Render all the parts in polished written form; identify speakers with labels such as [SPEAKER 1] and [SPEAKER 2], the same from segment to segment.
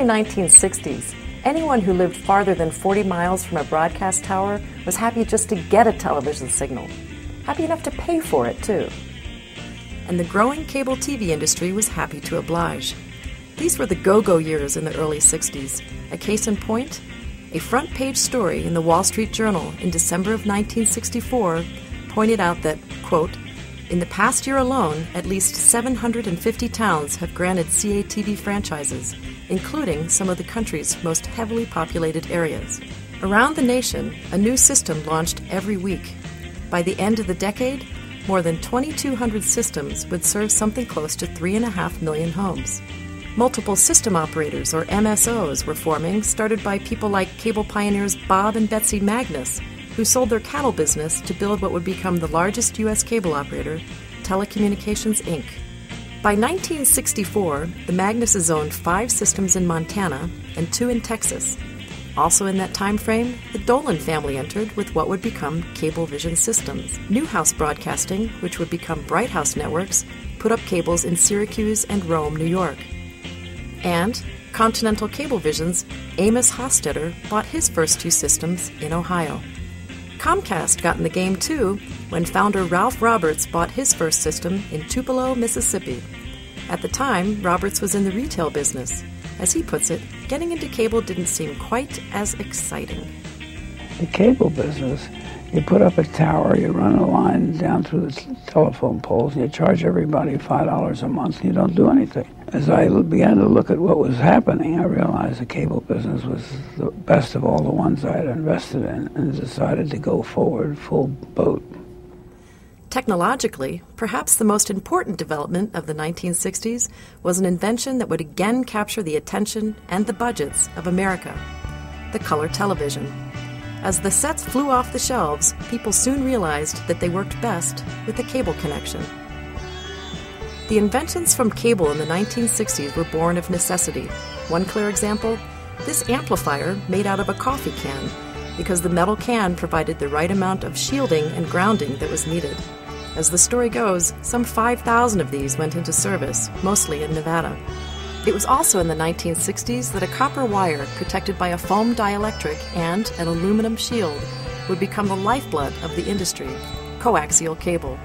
[SPEAKER 1] 1960s, anyone who lived farther than 40 miles from a broadcast tower was happy just to get a television signal. Happy enough to pay for it, too. And the growing cable TV industry was happy to oblige. These were the go-go years in the early 60s. A case in point, a front-page story in the Wall Street Journal in December of 1964 pointed out that, quote, in the past year alone, at least 750 towns have granted CATV franchises, including some of the country's most heavily populated areas. Around the nation, a new system launched every week. By the end of the decade, more than 2,200 systems would serve something close to 3.5 million homes. Multiple system operators, or MSOs, were forming, started by people like cable pioneers Bob and Betsy Magnus, who sold their cattle business to build what would become the largest U.S. cable operator, Telecommunications, Inc. By 1964, the Magnuses owned 5 systems in Montana and 2 in Texas. Also in that time frame, the Dolan family entered with what would become Cablevision Systems. Newhouse Broadcasting, which would become Bright House Networks, put up cables in Syracuse and Rome, New York. And Continental Cablevision's Amos Hofstetter bought his first 2 systems in Ohio. Comcast got in the game too when founder Ralph Roberts bought his first system in Tupelo, Mississippi. At the time, Roberts was in the retail business. As he puts it, getting into cable didn't seem quite as exciting.
[SPEAKER 2] The cable business, you put up a tower, you run a line down through the telephone poles, and you charge everybody $5 a month, and you don't do anything. As I began to look at what was happening, I realized the cable business was the best of all the ones I had invested in, and decided to go forward full boat.
[SPEAKER 1] Technologically, perhaps the most important development of the 1960s was an invention that would again capture the attention and the budgets of America: the color television. As the sets flew off the shelves, people soon realized that they worked best with a cable connection. The inventions from cable in the 1960s were born of necessity. One clear example, this amplifier made out of a coffee can, because the metal can provided the right amount of shielding and grounding that was needed. As the story goes, some 5,000 of these went into service, mostly in Nevada. It was also in the 1960s that a copper wire protected by a foam dielectric and an aluminum shield would become the lifeblood of the industry: coaxial cable.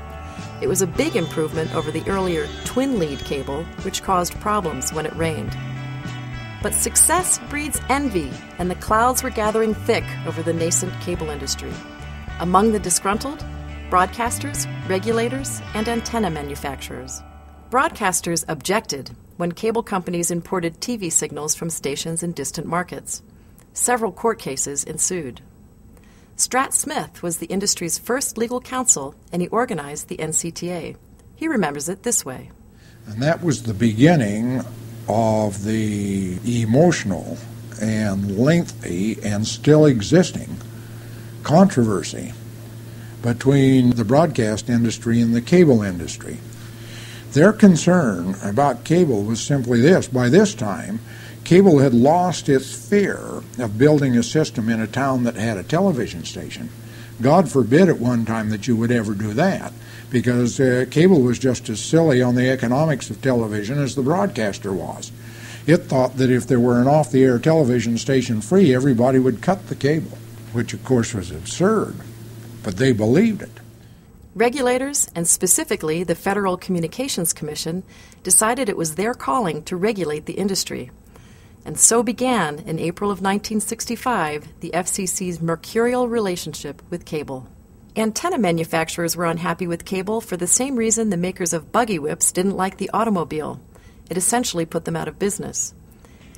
[SPEAKER 1] It was a big improvement over the earlier twin-lead cable, which caused problems when it rained. But success breeds envy, and the clouds were gathering thick over the nascent cable industry. Among the disgruntled, broadcasters, regulators, and antenna manufacturers. Broadcasters objected when cable companies imported TV signals from stations in distant markets. Several court cases ensued. Strat Smith was the industry's first legal counsel, and he organized the NCTA. He remembers it this way.
[SPEAKER 3] And that was the beginning of the emotional and lengthy and still existing controversy between the broadcast industry and the cable industry. Their concern about cable was simply this: by this time, cable had lost its fear of building a system in a town that had a television station. God forbid at one time that you would ever do that, because cable was just as silly on the economics of television as the broadcaster was. It thought that if there were an off-the-air television station free, everybody would cut the cable, which of course was absurd, but they believed it.
[SPEAKER 1] Regulators, and specifically the Federal Communications Commission, decided it was their calling to regulate the industry. And so began, in April of 1965, the FCC's mercurial relationship with cable. Antenna manufacturers were unhappy with cable for the same reason the makers of buggy whips didn't like the automobile. It essentially put them out of business.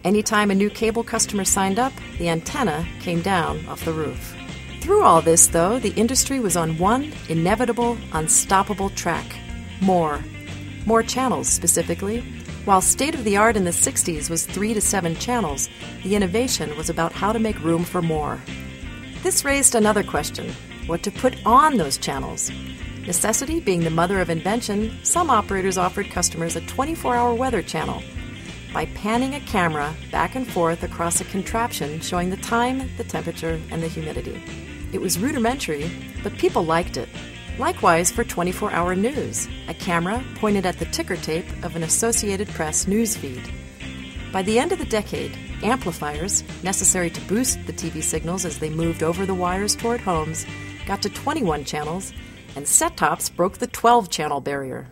[SPEAKER 1] Anytime a new cable customer signed up, the antenna came down off the roof. Through all this, though, the industry was on one inevitable, unstoppable track: more. More channels, specifically. While state-of-the-art in the 60s was 3 to 7 channels, the innovation was about how to make room for more. This raised another question: what to put on those channels? Necessity being the mother of invention, some operators offered customers a 24-hour weather channel by panning a camera back and forth across a contraption showing the time, the temperature, and the humidity. It was rudimentary, but people liked it. Likewise for 24-hour news, a camera pointed at the ticker tape of an Associated Press news feed. By the end of the decade, Amplifiers, necessary to boost the TV signals as they moved over the wires toward homes, got to 21 channels, and set-tops broke the 12-channel barrier.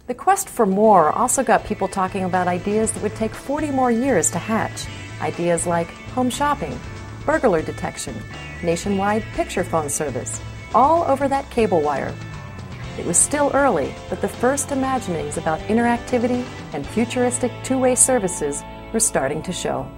[SPEAKER 1] The quest for more also got people talking about ideas that would take 40 more years to hatch. Ideas like home shopping, burglar detection, nationwide picture phone service, all over that cable wire. It was still early, but the first imaginings about interactivity and futuristic two-way services were starting to show.